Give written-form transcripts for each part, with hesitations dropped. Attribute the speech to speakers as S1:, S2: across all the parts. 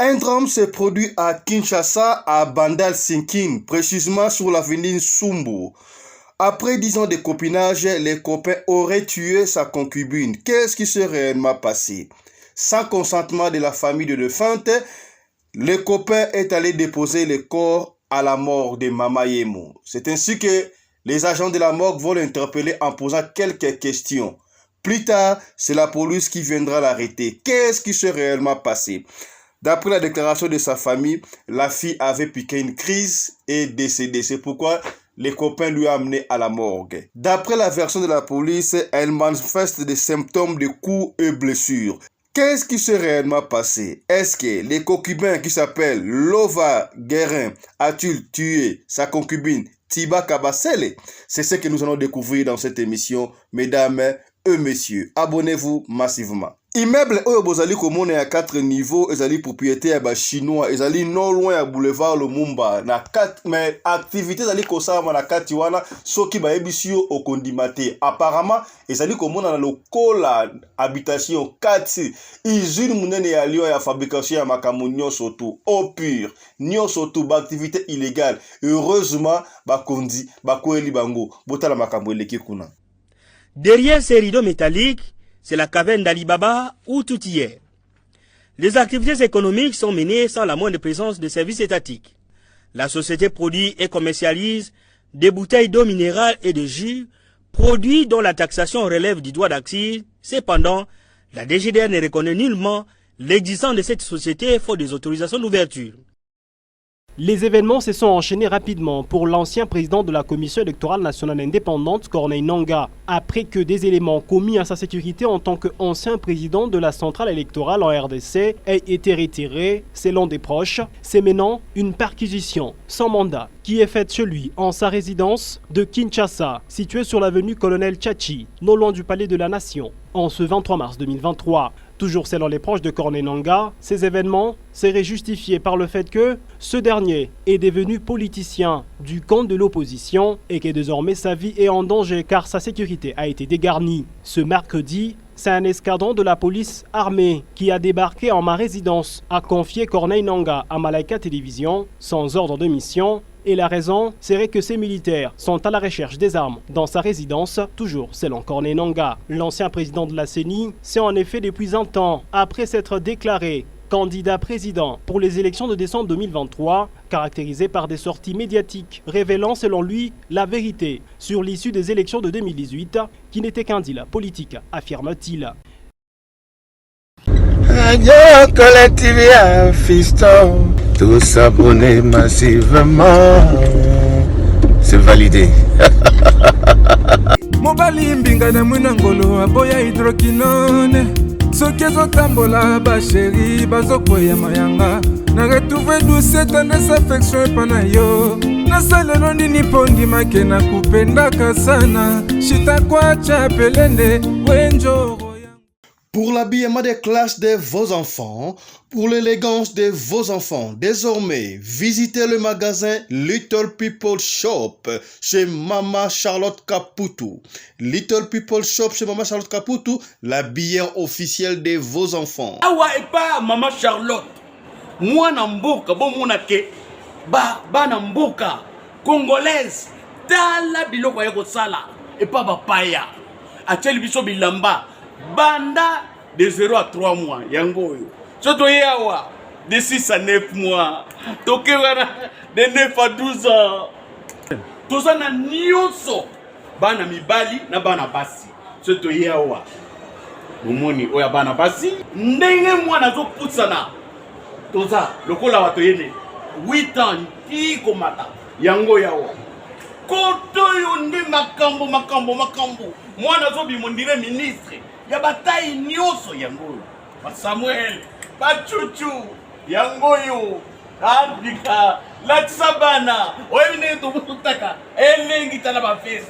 S1: Un drame s'est produit à Kinshasa, à Bandal Sinkin, précisément sur l'avenue Sumbu. Après 10 ans de copinage, les copains auraient tué sa concubine. Qu'est-ce qui s'est réellement passé? Sans consentement de la famille de défunte, le copain est allé déposer le corps à la morgue de Mama Yemo. C'est ainsi que les agents de la morgue vont l'interpeller en posant quelques questions. Plus tard, c'est la police qui viendra l'arrêter. Qu'est-ce qui s'est réellement passé? D'après la déclaration de sa famille, la fille avait piqué une crise et décédé. C'est pourquoi les copains lui ont amené à la morgue. D'après la version de la police, elle manifeste des symptômes de coups et blessures. Qu'est-ce qui s'est réellement passé? Est-ce que les concubins qui s'appellent Lova Guérin a-t-il tué sa concubine Tiba Kabasele? C'est ce que nous allons découvrir dans cette émission, mesdames et messieurs. Abonnez-vous massivement. Immeuble oyo bozali komona ya 4 niveaux ezali propriété ya ba chinois ezali non loin ya boulevard Lumumba na 4 mais activité ezali kosala na kati wana soki ba ebisio okondimate apparemment ezali komona na lokola habitation 4 usine munene ya Lyon ya fabrication ya makambo nyonso tu au pur nyonso tu ba activité illégale. Heureusement bakondi bakoeli bango botala makambo eleki kuna.
S2: Derrière ces rideaux métalliques, c'est la caverne d'Alibaba où tout y est. Les activités économiques sont menées sans la moindre présence de services étatiques. La société produit et commercialise des bouteilles d'eau minérale et de jus, produits dont la taxation relève du droit d'accise. Cependant, la DGDR ne reconnaît nullement l'existence de cette société faute des autorisations d'ouverture.
S3: Les événements se sont enchaînés rapidement pour l'ancien président de la Commission électorale nationale indépendante, Corneille Nangaa, après que des éléments commis à sa sécurité en tant qu'ancien président de la centrale électorale en RDC aient été retirés, selon des proches. C'est maintenant une perquisition sans mandat qui est faite chez lui en sa résidence de Kinshasa, située sur l'avenue Colonel Tchachi, non loin du Palais de la Nation, en ce 23 mars 2023. Toujours selon les proches de Corneille Nangaa, ces événements seraient justifiés par le fait que ce dernier est devenu politicien du camp de l'opposition et que désormais sa vie est en danger car sa sécurité a été dégarnie. Ce mercredi, c'est un escadron de la police armée qui a débarqué en ma résidence, a confié Corneille Nangaa à Malaika Télévision, sans ordre de mission. Et la raison serait que ces militaires sont à la recherche des armes dans sa résidence, toujours selon Corneille Nangaa. L'ancien président de la CENI s'est en effet depuis un temps, après s'être déclaré candidat président pour les élections de décembre 2023, caractérisé par des sorties médiatiques révélant selon lui la vérité sur l'issue des élections de 2018, qui n'était qu'un deal politique, affirme-t-il.
S4: Radio Collectivia Fiston, tous s'abonner massivement, c'est validé.
S5: Mobali mbinga na munangolo aboya hydroquinone soki ezotambola basheri bazokwea mayanga na retrouve douce tendresse affection epa na yo nasalelo nini mpo ndimake na kupendaka sana shitakwacha pelende wenjoro.
S1: Pour l'habillement des classes de vos enfants, pour l'élégance de vos enfants, désormais, visitez le magasin Little People Shop chez Mama Charlotte Caputo. Little People Shop chez Mama Charlotte Caputo, l'habillement officiel de vos enfants.
S6: Awa et pas Mama Charlotte. Moi namboka bon monake ba namboka congolaise tala biloko ya kosala et pas bapaya. Atel biso bilamba. Banda de 0 à 3 mois, yango yo. Soto yawa de 6 à 9 mois. Toke wana de 9 à 12 ans. Toza na nyonso. Bana mibali na bana basi. Soto yawa. Momoni oya bana basi. Ndenge mwana zo putsana. Toza lokola wato yene 8 ans ti komata. Yango yawa. Koto yo nde makambo. Mwana zo bimondire ministre. Ya bataille nyoso yango ba Samuel ba Chuchu yango yo Afrika la tsabana oyine to butaka elengi tala ba fest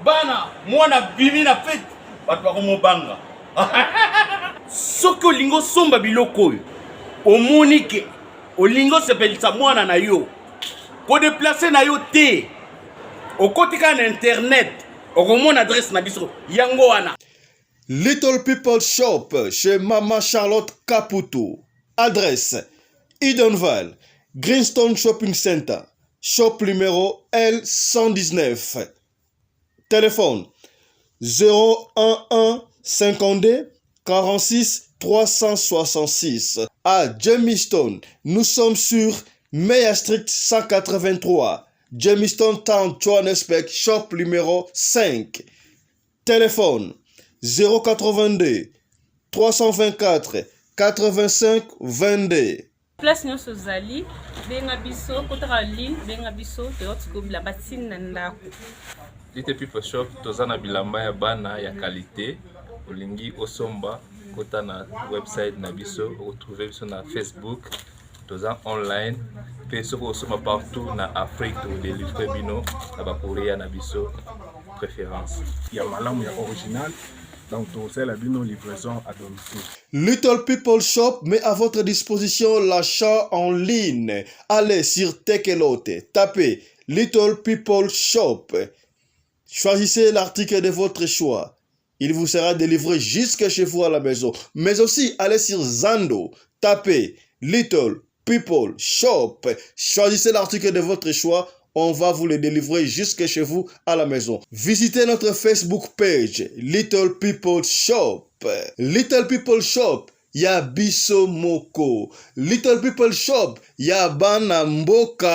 S6: bana mwana bimi na fete batu ba komobanga soko lingo somba biloko omonike olingo sepelisa mwana na yo ko déplacer na yo te okotika na internet okomona adresse na biso yango wana.
S1: Little People Shop chez Mama Charlotte Caputo. Adresse Edenval, Greenstone Shopping Center, shop numéro L119. Téléphone 011 52 46 366. À Jamestown, nous sommes sur Meyer Street 183. Jamestown Town, Johannesburg, shop numéro 5. Téléphone 082 324 85 22.
S7: Place nyonso zali benga biso kotaka ligne benga biso toyotikobila batine na ndako.
S8: Little People Shop tozana bilamba ya bana ya qualité olingi osomba kota na website na biso retrouver biso na Facebook toza online pe soko osomba partout na Afrique to délivrer bino na ba Korea na biso préférence
S9: ya malamu ya original. Donc, c'est la livraison à domicile.
S1: Little People Shop met à votre disposition l'achat en ligne. Allez sur Tekelote, tapez Little People Shop. Choisissez l'article de votre choix. Il vous sera délivré jusque chez vous à la maison. Mais aussi, allez sur Zando, tapez Little People Shop. Choisissez l'article de votre choix. On va vous le délivrer jusque chez vous à la maison. Visitez notre Facebook page, Little People Shop. Little People Shop, ya biso moko. Little People Shop, ya bana mboka.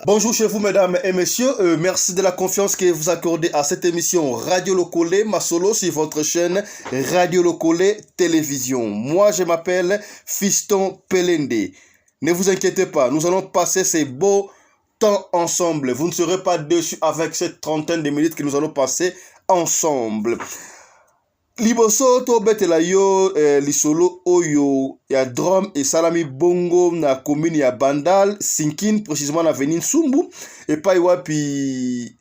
S1: Bonjour chez vous mesdames et messieurs, merci de la confiance que vous accordez à cette émission Radio Lokole Masolo sur votre chaîne Radio Lokole Télévision. Moi je m'appelle Fiston Pelende. Ne vous inquiétez pas, nous allons passer ces beaux temps ensemble. Vous ne serez pas déçus avec cette trentaine de minutes que nous allons passer ensemble. Liboso to betela yo lisolo oyo ya drum et salami bongo na commune ya Bandal Sinkin, précisément na avenue Sumbu et pa wapi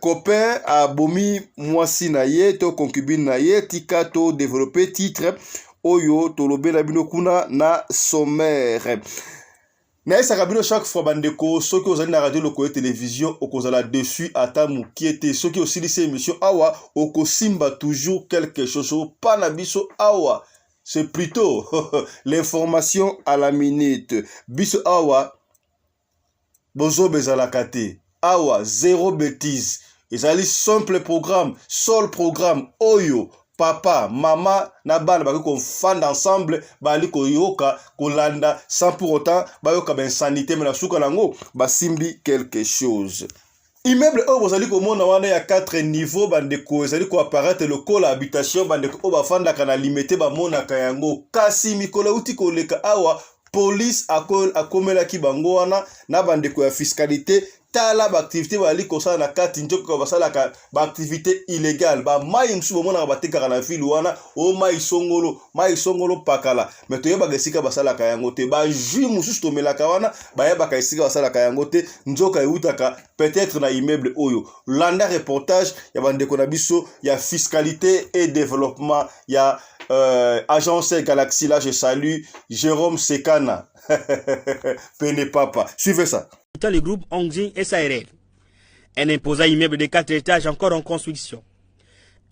S1: copain a bomi mwasi na ye to concubine na ye tika to développer titre oyo tolobe la bino kuna na sommaire. Mais ça rabino chaque fois bandeko ceux qui ont na radio Lokole télévision okozala dessus atamu qui était ceux qui aussi lycée émission awa okosimba toujours quelque chose pas na biso awa c'est plutôt l'information à la minute biso awa bozo bezala kate awa zéro bêtise ezali simple programme seul programme oyo papa, maman, na bana baki ko fand ensemble, bali ko yoka, ko landa, sans pour autant, ba yoka ben sanité, mais la souka lango, ba simbi quelque chose. Immeuble o bozali ko mona wana ya 4 niveaux bandeko ezali ko apparaître le col habitation bandeko o ba fanda kana limité ba mona kayango kasi mikolo uti ko leka awa police akomela ki bango wana na bandeko ya fiscalité tala ba activité ba liko sala na kati njoko ba sala ka ba activité illégale ba mai msubo mona ba tekaka na ville wana o mai songolo pakala mais to yeba gesika ba sala ka yango te ba ju mususu to melaka wana ba yeba ka esika ba sala ka yango te nzoka eutaka peut-être na immeuble oyo landa reportage ya bandeko na biso ya fiscalité et développement ya agence Galaxy là je salue Jérôme Sekana Pene Papa suivez ça.
S2: Le groupe Hongxing SARL, un imposant immeuble de 4 étages encore en construction.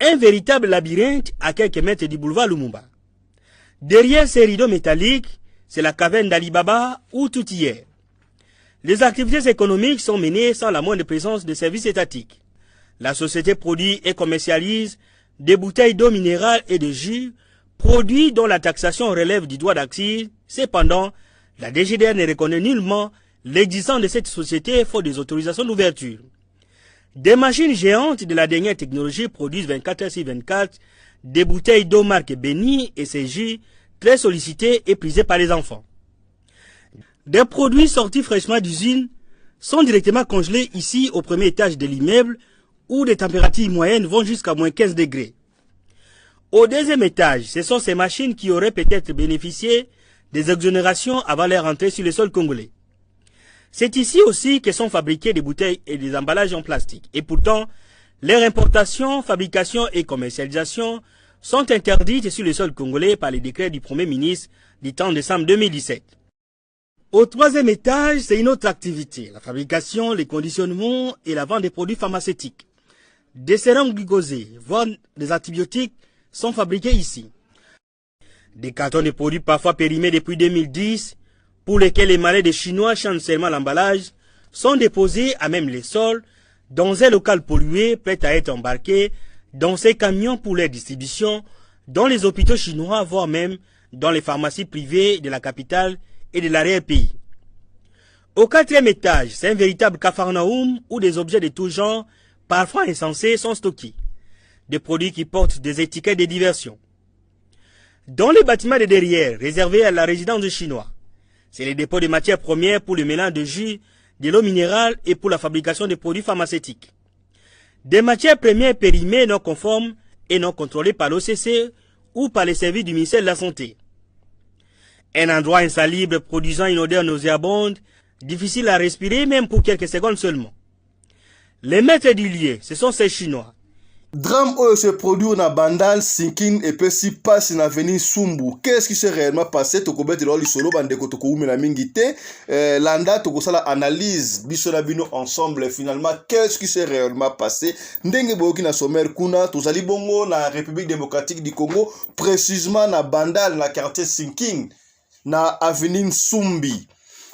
S2: Un véritable labyrinthe à quelques mètres du boulevard Lumumba. Derrière ces rideaux métalliques, c'est la caverne d'Alibaba où tout y est. Les activités économiques sont menées sans la moindre présence de services étatiques. La société produit et commercialise des bouteilles d'eau minérale et de jus, produits dont la taxation relève du droit d'accise. Cependant, la DGDR ne reconnaît nullement l'existence de cette société faute des autorisations d'ouverture. Des machines géantes de la dernière technologie produisent 24 heures sur 24 des bouteilles d'eau marque Beni et ses jus très sollicités et prisés par les enfants. Des produits sortis fraîchement d'usine sont directement congelés ici au premier étage de l'immeuble où les températures moyennes vont jusqu'à moins 15 degrés. Au deuxième étage, ce sont ces machines qui auraient peut-être bénéficié des exonérations avant leur entrée sur le sol congolais. C'est ici aussi que sont fabriquées des bouteilles et des emballages en plastique. Et pourtant, leur importation, fabrication et commercialisation sont interdites sur le sol congolais par les décrets du Premier ministre du 30 décembre 2017. Au troisième étage, c'est une autre activité, la fabrication, les conditionnements et la vente des produits pharmaceutiques. Des sérums glucosés, voire des antibiotiques, sont fabriqués ici. Des cartons de produits parfois périmés depuis 2010, pour lesquels les malais des Chinois changent seulement l'emballage, sont déposés à même les sols, dans un local pollué prêt à être embarqué dans ces camions pour leur distribution, dans les hôpitaux chinois, voire même dans les pharmacies privées de la capitale et de l'arrière-pays. Au 4e étage, c'est un véritable capharnaüm où des objets de tout genre, parfois insensés, sont stockés. Des produits qui portent des étiquettes de diversion. Dans les bâtiments de derrière, réservés à la résidence des Chinois, c'est les dépôts de matières premières pour le mélange de jus, de l'eau minérale et pour la fabrication de produits pharmaceutiques. Des matières premières périmées non conformes et non contrôlées par l'OCC ou par les services du ministère de la Santé. Un endroit insalubre produisant une odeur nauséabonde, difficile à respirer même pour quelques secondes seulement. Les maîtres du lieu, ce sont ces Chinois.
S1: Drame se produit na Bandal Sinking et puis si passe na avenue Sumbu. Qu'est-ce qui s'est réellement passé? Tokobet lo lisolo bandeko toko umela mingi te. Landa toko sala analyse biso na bino ensemble finalement qu'est-ce qui s'est réellement passé? Ndenge boki na sommaire kuna tozali bongo na République démocratique du Congo, précisément na Bandal na quartier Sinking na avenue Sumbi.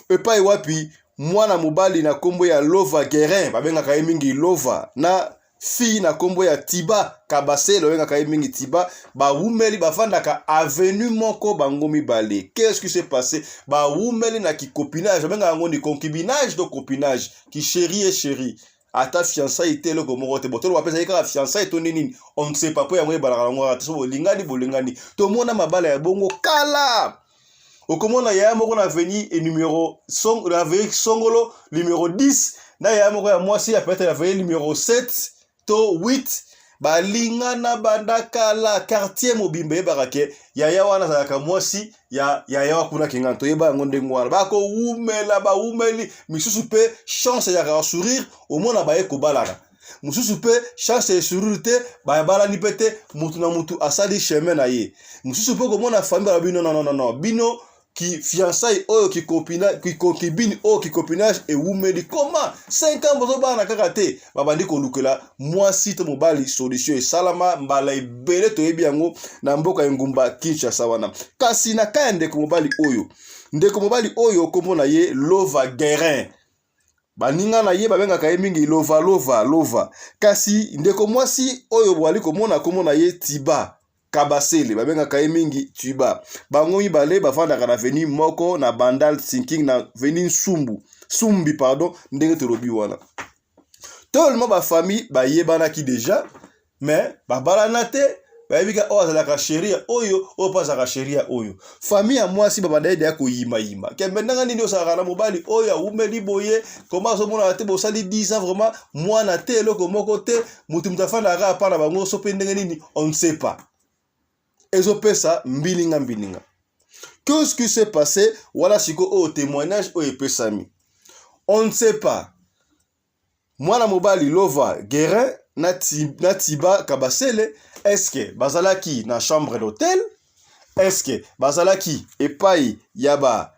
S1: Epa wapi mwana mobali na kombo ya Lova Guerin babengaka mingi Lova na fille na kombo ya Tiba Kabasele babengaka mingi Tiba bawumeli bafandaka avenue moko bango mibale. Qu'est-ce qui s'est passé? Bawumeli na ki copinage babengaka ngo ni concubinage de copinage ki chéri et chéri ata fiançailles te loko moko te botolo wapesa yeka fiançailles to nini on ne sait pas po ya mwe balaka ngo ata so bolingani to mona mabala ya bongo kala. Okomona ya moko na avenue et numéro Songolo numéro 10 na ya moko ya mwasi ya peut-être avenue numéro 7 to 8 balingana bandaka la quartier mobimbe barake ya wana za mwasi ya kuna kinganto yeba ngonde ngwana bako umela ba umeli misusu pe chance ya ka sourire au moins ba eko balaka mususu pe chance ya sourire te ba bala ni pete mutu na mutu asali chemin na ye mususu pe ko mona famille ba bino non bino qui fiançailles oyo qui concubine oyo qui copinage et umeli comment 5 ans bozo bana kakate babandi ko lukela mwasi to mobali solution salama mbala ibele to yebi yango na mboka ngumba Kinshasa wana kasi na kande ko mobali oyo komona ye Lova Guerin baninga na ye babengaka mingi Lova kasi ndeko mwasi oyo bwali komona ye Tiba Kabasele babengaka mingi Tiba bango mibale bafandaka na avenue moko na Bandal Sinking na avenue Sumbi pardon ndenge tolobi wana tellement ba famille ba yebana ki déjà mais babalana te bayebika o azalaka sheria oyo o pasaka sheria oyo famille ya mwasi babanda ya ko yima kembe ndanga nini osaka na mobali oyo umeli boye comment so mona te bosali 10 ans vraiment mwana te eloko moko te mutu mutafanda ka pa na bango so pe ndenge nini on ne sait pas. Ezopesa mbilinga. Qu'est-ce qui s'est passé? Voilà siko au témoignage au epesami. On ne sait pas. Mwana mobali Lova Guerin na Tiba Kabasele, est-ce que bazalaki na chambre d'hôtel? Est-ce que bazalaki epai yaba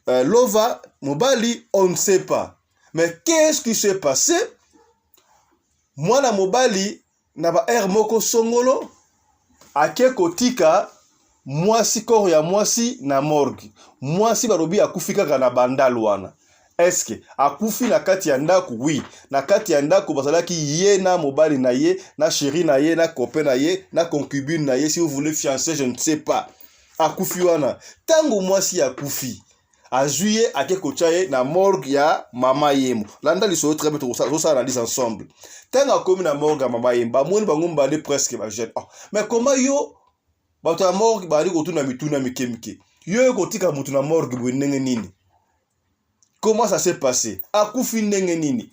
S1: Lova mobali? On ne sait pas. Mais qu'est-ce qui s'est passé? Mwana mobali na ba air moko Songolo ake kotika mwasi koro ya mwasi na morgue mwasi barobi akufika kana Bandal wana eske akufi na kati ya ndako? Oui, na kati ya ndako bazalaki ye na mobali na ye na chéri na ye na copain na ye na concubine na ye si vous voulez fiancé je ne sais pas akufi wana tango mwasi akufi azuye ake kochaye na morgue ya mama yemo landa liso très bien to ça analyse ensemble tanga komi na morgue ya mama yemo ba moni bango mbale presque ba jeune mais comment yo bato ya morgue ba liko tuna mituna mikemike yo kotika mutu na morgue bo ndenge nini? Comment ça s'est passé? Akufi ndenge nini?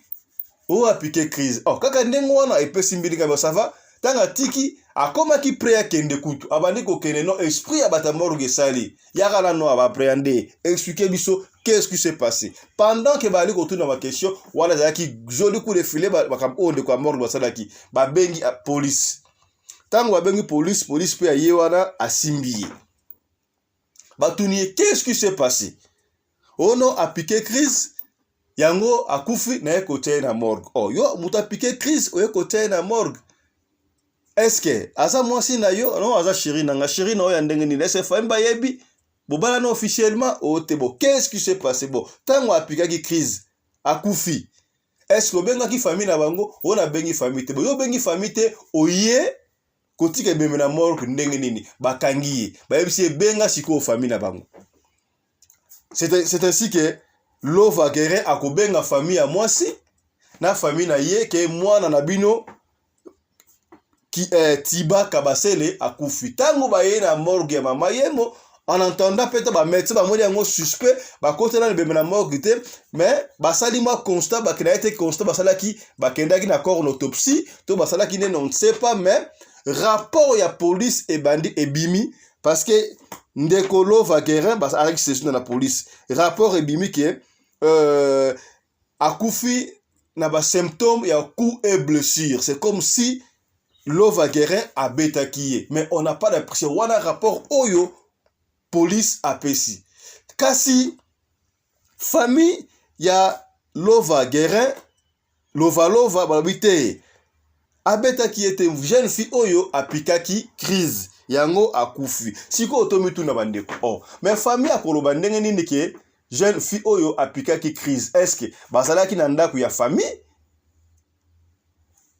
S1: O a piqué crise kaka ndenge wana epesi mbilika ba ça va tanga tiki akoma ki priya kende kutu abandi ko kene non esprit ya bata morgue sali yaka na no appréhender expliquer biso qu'est-ce qui s'est passé pendant que bali ko tuna ma question wala za ki joli coup de filet ba kam onde ko morgue basala ki ba bengi police tango ba bengi police pe aye wana asimbiye batuni qu'est-ce qui s'est passé ono a piqué crise yango akufi na ekote na morgue yo muta piqué crise o ekote na morgue est-ce que aza mwasi na yo non aza chéri na nga chéri na yo ya ndenge nini est-ce famille bayebi bobala na officiellement ote bo qu'est-ce qui s'est passé bon tango apikaki crise akufi est-ce que obengaki famille na bango ona bengi famille te bo yo bengi famille te oye kotika bembe na morgue ndenge nini bakangi bayebisi benga siko famille na bango. C'est ainsi que Lova Guérin akobenga famille à mwasi na famille na ye ke mwana na bino qui Tiba Kabasele akufi tango baye na morgue ya mama yemo en entendant peut-être ba médecin ba moni yango suspect ba côté na bembe na morgue te mais ba sali moi constat ba kena été constat ba sala ki ba kendaki na corps autopsie to ba sala ki ne on ne sait pas mais rapport ya police et bandi et bimi parce que ndeko Lova Guérin ba avec session na police rapport et bimi que akufi na ba symptômes ya coup et blessure c'est comme si Lova Guérin a betakiye mais on n'a pas d'impression wana rapport oyo police apesi kasi famille ya Lova Guérin Lova balobite abetaki ete jeune fille oyo apikaki crise yango akufi siko otomitu na bandeko oh mais famille akoloba ndenge nini ke jeune fille oyo apikaki crise est-ce que bazalaki na ndako ya famille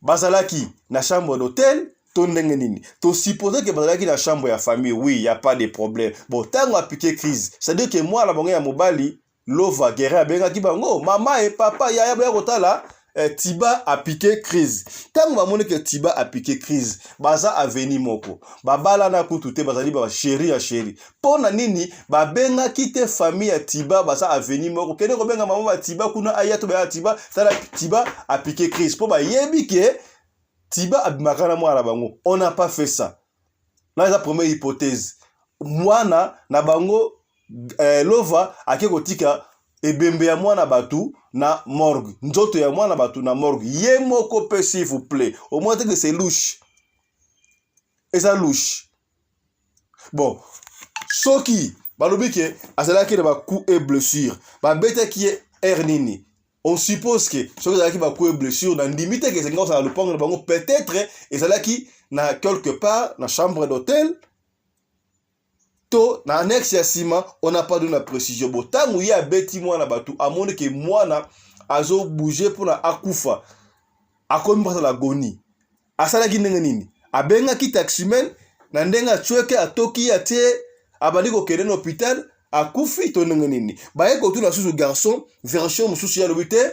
S1: bazalaki na chambre d'hôtel to ndenge nini to supposer que bazalaki na chambre ya famille oui y a pas de problème bon tango apike crise c'est à dire que moi la bango ya mobali Lova Guérin abengaki bango mama et papa ya kotala Tiba a piqué crise. Tant que moni que Tiba a piqué crise, baza aveni moko. Babala na kutute bazali ba chéri ya chéri. Pona nini ba benga kite famille ya Tiba baza aveni moko. Kene ko benga mama Tiba kuna ayato ba Tiba, sala Tiba a piqué crise. Po ba yebi ke Tiba abimaka na mwana bango. On n'a pas fait ça. Là la première hypothèse. Mwana na bango Lova akekotika ebembe ya mwana batu na morgue nzoto ya mwana batu na morgue ye moko pe s'il vous plaît au moins que c'est louche et ça louche bon soki balobi ke azalaki na ba coup et blessure ba beta ki er nini on suppose que soki azalaki ba coup et blessure na limite que senga ça le pang na bango peut-être ezalaki na quelque part na chambre d'hôtel to na annexe ya sima on n'a pas donné la précision bo tangu ya beti mwana batu amone ke mwana azo bouger pour na akufa akomi pas la goni asala ki ndenge nini abenga ki taximen na ndenga chweke atoki ate abali ko kende na hôpital akufi to ndenge nini baye ko tuna susu garçon version mususu ya lobite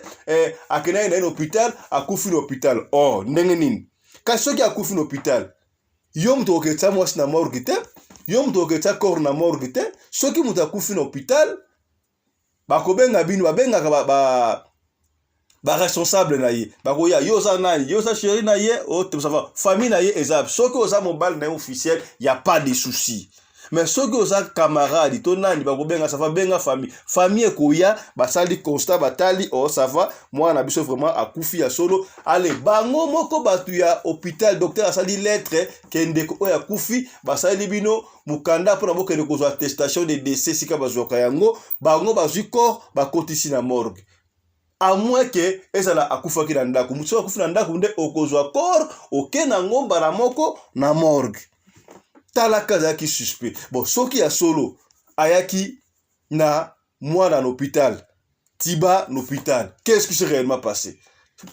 S1: akena na hôpital akufi na hôpital oh ndenge nini kasoki akufi na hôpital yo mto ke tsa mwasi na morgue te yo mto ke tsa corps na morgue te soki muta akufi na hôpital bakobenga bino babenga ba responsable na ye bakoya yo za nani yo za chéri na ye o te savoir famille na ye ezab soki oza mobile na officiel y a pas de souci mais soki oza camarade to nani bakobenga ça va benga famille koya basali constat batali oh ça va moi na biso vraiment akufi ya solo allez bango moko batu ya hôpital docteur asali lettre kende ko ya kufi basali bino mukanda pour na bokende kozwa attestation de décès sika bazoka yango bango bazwi corps bakotisi na morgue à moins que ezala akufa ki na ndako muso akufa na ndako nde okozwa corps okena ngomba na moko na morgue tala kaza ki suspect bon soki ya solo ayaki na mwana na hôpital Tiba na hôpital qu'est-ce qui s'est réellement passé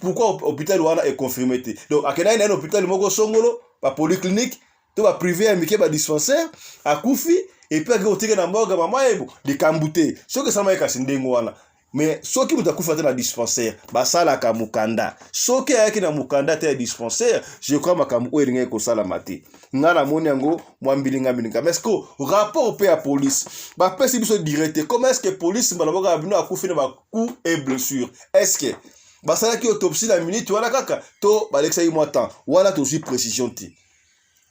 S1: pourquoi hôpital wana est confirmé donc akena na hôpital moko songolo ba polyclinique to ba privé amike ba dispensaire akufi et puis akotika na morgue mama ebo de kambute soki sama ekasi ndengo wana mais soki mutakufa te na dispensaire basala ka mukanda soki ayaki na mukanda te dispensaire je crois makambo eringa ko sala mate ngana moni yango mwambilinga milinga mais que rapport pe à police ba pesi biso direct comment est-ce que police balaboka bino akufi na ba coup et blessure est-ce que basala ki autopsie na minute wala kaka to balexa yi motan wala to suis précision ti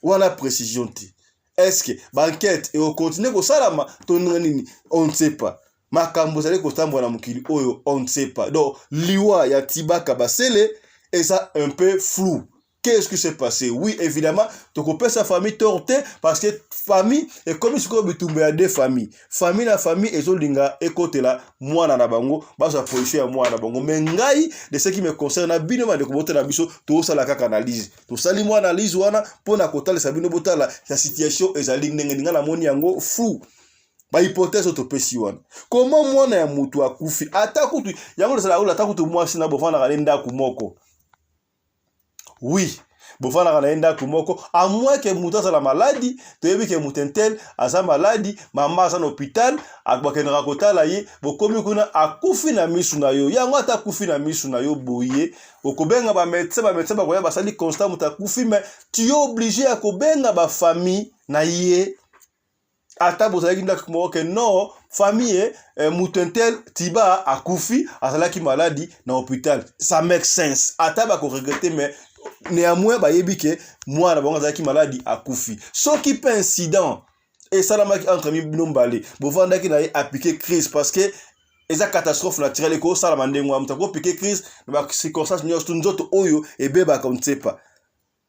S1: wala précision ti est-ce que ba enquête et on continue ko salama to nini on ne sait pas makambo zali kotambo na mukili oyo on ne sait pas donc liwa ya Tiba Kabasele est ça un peu flou Qu'est-ce qui s'est passé? Oui, évidemment, tu coupes sa famille tortée parce que famille est comme si tu avais deux familles. Famille na famille et zolinga et côté là, moi na bango, basa position à moi na bango. Mais ngai de ce qui me concerne, na bino ma de kobote na biso, tout ça la kaka analyse. Tout ça li moi analyse wana pour na kota le sabino botala la situation ezali ndenga na moni yango fou. Ba hypothèse autopesi wana. Comment moi na ya mutu akufi ata kutu yango le la ata kutu moi sina bofana kalenda kumoko. Oui, bofana kalenda kumoko à moins que mutu sa la maladie, to yebi que mutentel asa maladie, mama asa na hôpital, akbakena rakota la ye, bokomi kuna akufi na misu na yo. Yango ata akufi na misu na yo boye, okobenga ba médecin ba koya basali constat muta akufi mais tu es obligé à kobenga ba famille na ye. Ata bozalaki ndaki moko ke non famille mutentel tiba akufi azalaki maladie na hôpital, ça make sense. Ata ba ko regretter mais néanmoins ba yebi ke moi na bango azalaki maladie akufi. Ce qui peut incident et ça la maki entre mi binombale bo vandaki na appliquer crise parce que eza catastrophe naturelle ko sala mandengo amtako piquer crise ba circonstance nyosto nzoto oyo ebeba comme tsepa.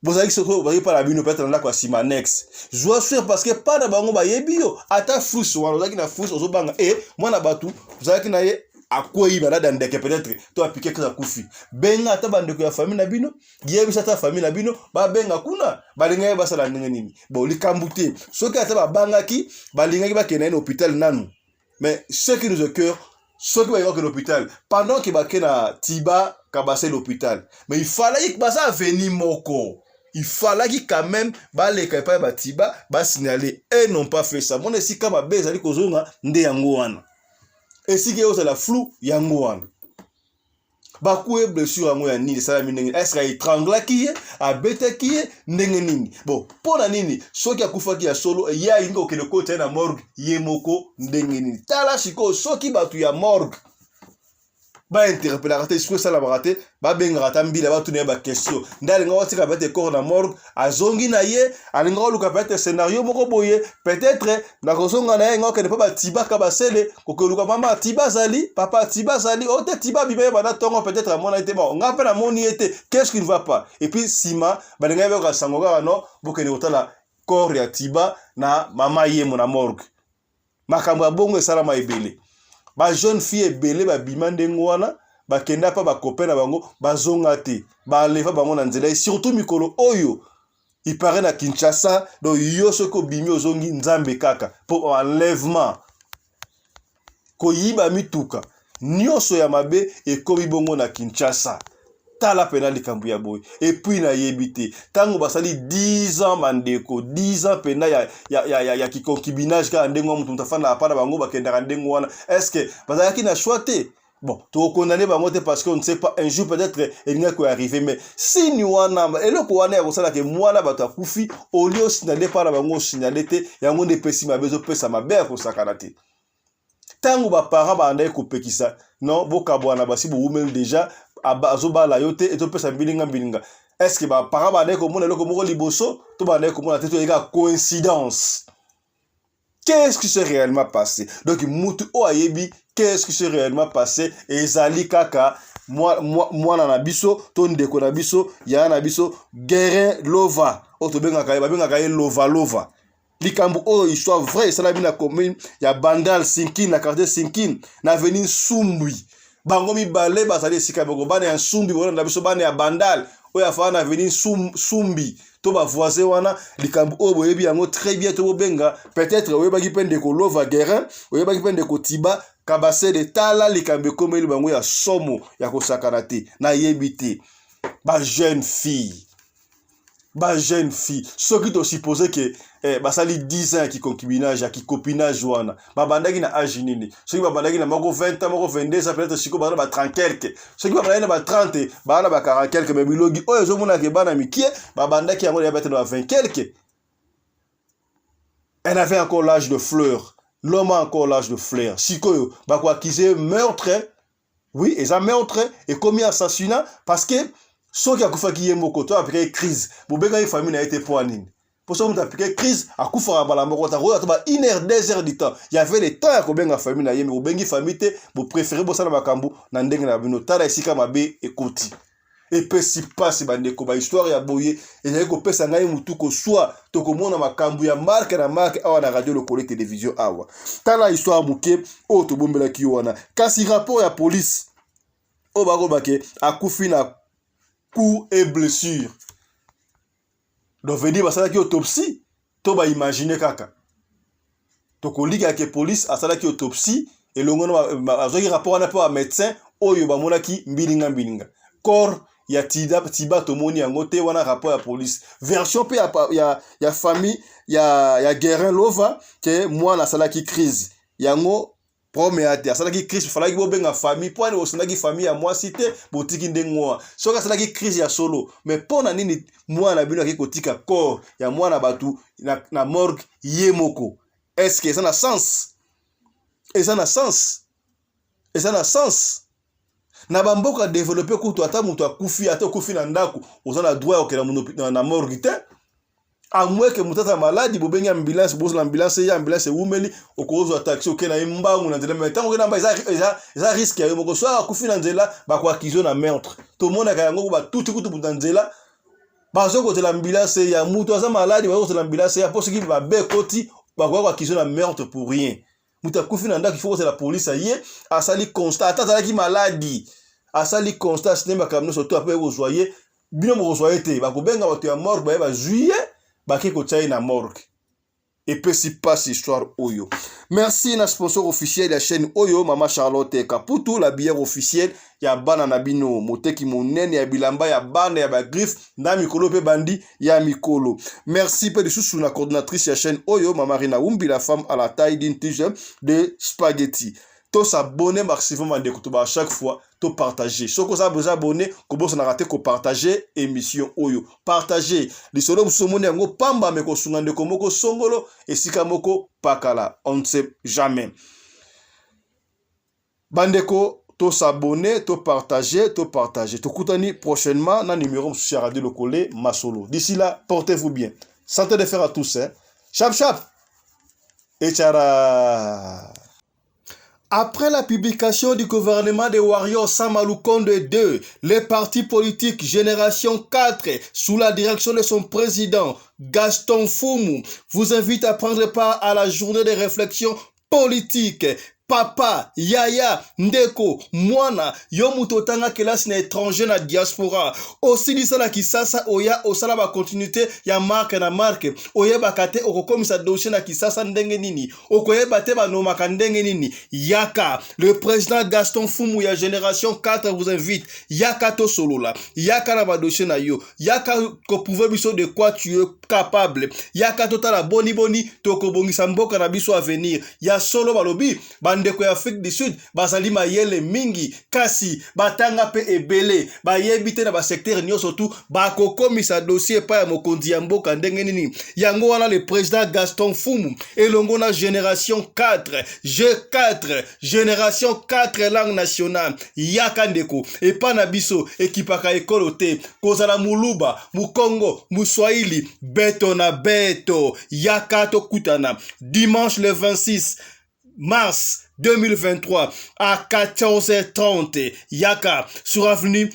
S1: Vous savez que ce que vous voyez par la bino peut-être là quoi simanex. Je dois faire parce que pas de bango ba yebio ata fous wana ozaki na fous ozobanga moi na batu ozaki na ye akoyi bana dandeke peut-être to appliquer que ça kufi benga ata bandeko ya famille na bino yebisa ta famille na bino ba benga kuna balinga ba sala ndenge nini bo likambute soki ata ba bangaki balinga ba kena na hôpital nanu mais ce qui nous occure ceux qui vont à l'hôpital pendant que bakena tiba kabase l'hôpital mais il fallait que basa venir moko. Il fallait qu'il quand même les kaipa batiba ba signaler et non pas fait ça. Mon si kama bezali kozonga nde yango wana. Et si que la flou yango wana. Ba kué blessure yango ya nini ça minenge est-ce qu'il étrangla qui a bête qui ndenge nini. Bon, pour na nini soki akufa ki ya solo ya ingo ke le côté na morgue yemoko ndenge nini. Tala siko soki batu ya morgue ba interpeller raté ce que ça la raté ba benga rata mbila ba tourner ba question ndalinga wati ka bete corps na morgue azongi na ye alinga luka bete scénario moko boye peut-être na kozonga na ye ngoke ne pas tiba ka basele kokeluka mama tiba zali papa tiba zali ote tiba bibe ba na tongo peut-être à mon été bon ngape na moni été qu'est-ce qui ne va pas et puis sima balinga ba ka sangoga no bokene otala corps ya tiba na mama ye mona morgue makambo bongo sala ma ebele. Ba jeune fille belé ba bimande ngwana ba kenda pa ba copain na bango ba zonga te ba leva bango na nzela surtout mikolo oyo il paraît na Kinshasa do yoso ko bimi ozongi nzambe kaka pour enlèvement ko yiba mituka nyoso ya mabe e ko bibongo na Kinshasa tala pena likambu ya boy et puis na yebité tango basali 10 ans mandeko 10 ans pena ya kikonkibinage ka ndengo mutu mtafana apana bango bakenda ndengo wana est-ce que bazaki na choité bon to condamner bango te parce qu'on ne sait pas un jour peut-être il n'y a quoi arriver mais si ni wana eloko wana ya kosala ke mwana bato akufi au lieu signaler par bango signaler te yango ne pesi mabezo pesa mabe ko sakana te tango ba parents ba ndaye ko pekisa non boka bwana basi bo umel déjà azoba la yote et to pesa bilinga est-ce que ba parents ba ndaye ko mona loko moko liboso to ba ndaye ko mona te to ega coïncidence. Qu'est-ce qui s'est réellement passé? Donc mutu o ayebi qu'est-ce qui s'est réellement passé et zali kaka moi na biso to ndeko na biso ya na biso Guérin Lova o to benga kaye lova likambu o histoire vraie ça la bina commune ya Bandal Sinkin na quartier Sinkin na avenue Sumbi bango mi balé basali sika boko bana ya Sumbi bona na biso bana ya Bandal o ya fa na avenue Sumbi to ba voisin wana likambu o boyebi yango très bien to benga peut-être o yeba ki pende ko Lova Guérin o yeba ki pende ko Tiba kabase de tala likambe komeli bango ya somo ya kosakana te na yebite ba jeune fille ce qui te supposé que basali 10 ans qui concubinage qui copinage wana babandaki na âge nini ceux qui babandaki na moko 20 ans moko 22 ans peut-être siko bana ba 30 quelque ceux qui babandaki na ba 30 bana ba 40 quelque mais bilogi oyo zo mona ke bana mikie babandaki yango ya peut-être na 20 quelque. Elle avait encore l'âge de fleur. L'homme a encore l'âge de fleur. Sikoyo ba ko accuser meurtre. Oui, et ça meurtre et commis assassinat parce que ceux qui a fait yemoko to après crise bobeka une famille a été poignée pour ça on a appliqué crise à kufa bala moko ta roya ba 1 heure 2 heures du temps il y avait le temps à kobenga famille na yemoko bengi famille te bo préférer bo sala makambu na ndenge na bino tala isika mabe ekoti epesi pasi bandeko ba histoire ya boye ezali kopesa ngai mutu kozwa tokomona makambo ya marke na marke awa na radio lokolo télévision awa tala histoire muke oyo tobombelaki yo wana kasi rapport ya police oyo bakobake akufi na coup et blessure donc veut dire basalaki autopsie to baimagine kaka tokolika ke police asalaki autopsie elongo na azwaki rapport wana mpo ya médecin oyo bamonaki mbilinga corps ya tiba tomoni yango te wana rapport ya police version pe ya famille ya Guerin Lova ke mwana asalaki crise yango prome ate asalaki crise falaki bobenga famille po ani osandaki famille ya mwasi te botiki ndengoa soki asalaki crise ya solo mais pona nini mwana bino akiki kotika corps ya mwana batu na morgue ye moko est-ce que ça na sens na bamboka développer kutu ata mutu akufi ata okufi na ndako ozana droit okela na morgue te amwe ke mutata maladi bobenga ambulance bozo na ambulance umeli okozwa taxi okena imbangu na nzela mais tango okena mba eza risque ya moko so akufi na nzela bakwakizo na meurtre to mona ka yango ba tuti kutu na nzela bazo kotela ambulance ya mutu aza maladi bazo kotela ambulance ya poso ki ba be koti bakwakizo na meurtre pour rien mutu akufi na ndako il faut que la police aye asali constat ata ki maladi asali constat cinéma kamno surtout après ozoyer bino mo ozoyer te bakobenga bato ya morgue ba juillet baki kotsai na morgue et puis si passe histoire oyo merci na sponsor officiel ya chaîne oyo Mama Charlotte Kaputu la bière officielle ya bana na bino moteki monene ya bilamba ya bana ya ba griffe na mikolo pe bandi ya mikolo merci pe de sous la coordinatrice ya chaîne oyo Mama Rina Umbi la femme à la taille d'une tige de spaghetti to s'abonner maximum de kutuba à chaque fois to partager soko za besoin abonner ko bosa na rater ko partager émission oyo partager lisolo musomoni yango pamba me ko sunga ndeko moko songolo esika moko pakala on ne sait jamais bandeko to s'abonner to partager to kutani prochainement na numéro sur radio lokole masolo d'ici là portez-vous bien santé de fer à tous hein chap et tchara. Après la publication du gouvernement des Warriors Samalukonde 2, les partis politiques Génération 4, sous la direction de son président Gaston Fumu, vous invitent à prendre part à la journée de réflexion politique. Papa, Yaya, Ndeko, Mwana, Yomutotanga kelasi na étranger na diaspora. Aussi disala kisasa oya osala ba continuité ya marque na marque. Oye bakate okokomisa dossier na kisasa ndenge nini. Okoye bate ba no makandenge nini. Yaka, le président Gaston Fumu ya Génération 4 vous invite. Yaka to solola. Yaka na ba dossier na yo. Yaka ko prouver biso de quoi tu es capable. Yaka totala boni to ko bongisa mboka na biso à venir. Ya solo balobi ndeko ya Afrique du Sud bazali mayele mingi kasi batanga pe ebele bayebite na ba secteur nyonso tu bakokomisa dossier pa ya mokonzi ya mboka ndenge nini yango wana le président Gaston Fumu elongo na Génération 4 G4 Génération 4 langue nationale yaka ndeko epa na biso ekipaka ekolo te kozala muluba mukongo muswahili beto na beto yaka to kutana dimanche le 26 mars 2023 à 14h30 Yaka sur avenue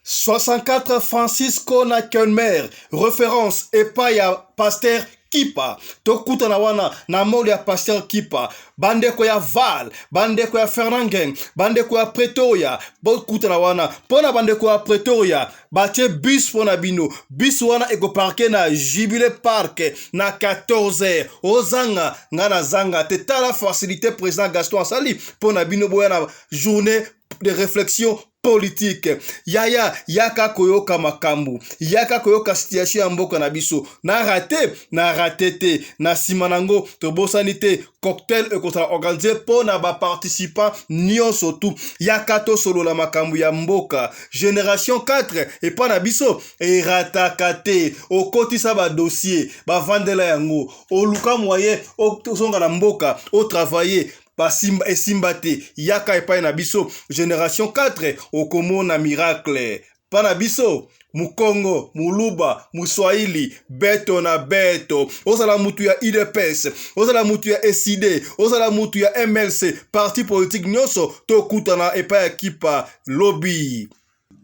S1: 64 Francisco Nakenmer référence Epaya Pasteur Kipa tokuta na wana na moli ya Pasteur Kipa bandeko ya Val bandeko ya Fernangen bandeko ya Pretoria bokuta na wana pona bandeko ya Pretoria bache bus pona bino bus wana eko parke na Jubilee Park na 14h ozanga ngana zanga te tala facilité président Gaston asali pona bino boya na journée de réflexion politique yaka koyoka makambu yaka koyoka situation ya mboka na biso na rate te na simanango tobosani te cocktail ekota organisé pour na ba participants nyonso tu yaka to solo la makambu ya mboka Génération 4 et pas na biso e ratakate okotisa ba dossier ba vandela yango oluka moyen o songa na mboka o travailler basimba esimbate yaka epai na biso Génération 4 okomona miracle pana biso mukongo muluba muswahili beto na beto ozala mutu ya IDPS ozala mutu ya SID ozala mutu ya MLC parti politique nyonso tokutana epai ya kipa lobby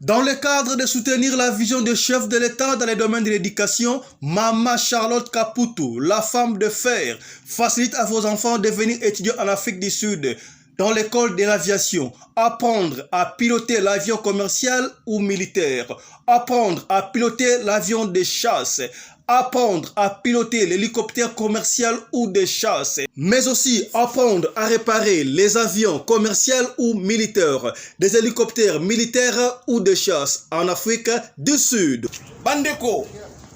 S1: Dans le cadre de soutenir la vision du chef de l'État dans les domaines de l'éducation, Mama Charlotte Caputo, la femme de fer, facilite à vos enfants de venir étudier en Afrique du Sud dans l'école de l'aviation, apprendre à piloter l'avion commercial ou militaire, apprendre à piloter l'avion de chasse, apprendre à piloter l'hélicoptère commercial ou de chasse, mais aussi apprendre à réparer les avions commerciaux ou militaires, des hélicoptères militaires ou de chasse en Afrique du Sud.
S6: Bandeko,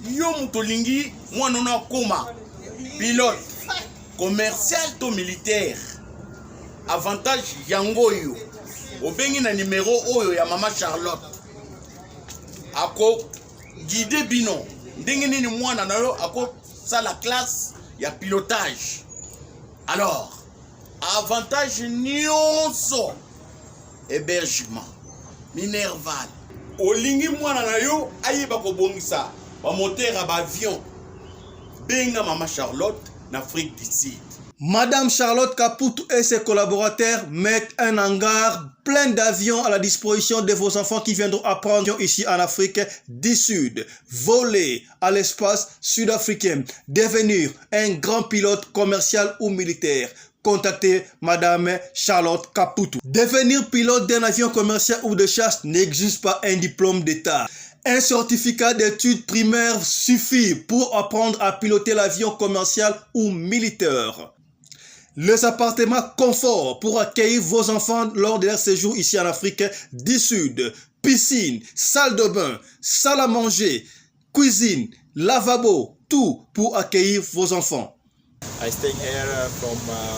S6: yo mutolingi mwanona koma pilote commercial to militaire. Avantage yango yo. Obengi na numéro oyo ya Mama Charlotte. Ako guide bino. Ndenge nini mwana na yo ako sa la classe ya pilotage. Alors, avantage nyonso hébergement minerval. Olingi mwana na yo ayeba ko bongisa ba moteur ba avion. Benga Mama Charlotte na Afrique du Sud.
S1: Madame Charlotte Caputo et ses collaborateurs mettent un hangar plein d'avions à la disposition de vos enfants qui viendront apprendre ici en Afrique du Sud. Voler à l'espace sud-africain, devenir un grand pilote commercial ou militaire. Contactez Madame Charlotte Caputo. Devenir pilote d'un avion commercial ou de chasse n'exige pas un diplôme d'État. Un certificat d'études primaires suffit pour apprendre à piloter l'avion commercial ou militaire. Les appartements confort pour accueillir vos enfants lors de leur séjour ici en Afrique du Sud. Piscine, salle de bain, salle à manger, cuisine, lavabo, tout pour accueillir vos enfants.
S10: I stayed here from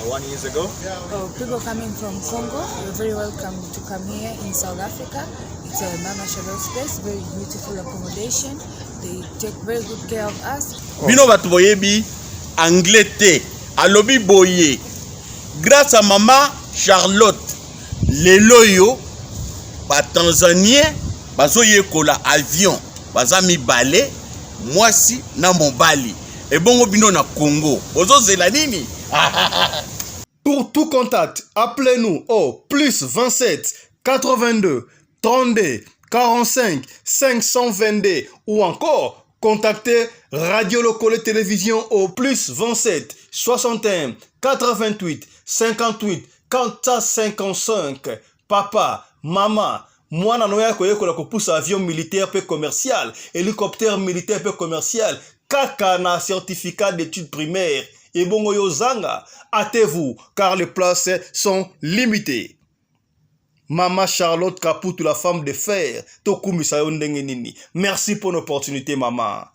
S10: 1 year ago.
S11: Oh, people coming from Congo, you're very welcome to come here in South Africa. It's a Mama Charlotte space, very beautiful accommodation. They take very good care of us.
S6: Bino batu boyebi anglais te, alobi boye. Grâce à Mama Charlotte, lelo yo ba Tanzanien bazo yekola avion, baza mi balé, mwasi na mobali. Et bon bino na Congo. Bozo zela nini?
S1: Pour tout contact, appelez-nous au plus 27 82 32 45 522 ou encore contactez Radio Locale Télévision au plus 27 61 88 58 455. Papa, maman, mwana noya koyekola kopusa avion militaire pe commercial, hélicoptère militaire pe commercial, kaka na certificat d'études primaires. Et bongo yo zanga, hâtez-vous car les places sont limitées. Mama Charlotte Caputo, la femme de fer, tokumisa yo ndenge nini. Merci pour l'opportunité, maman.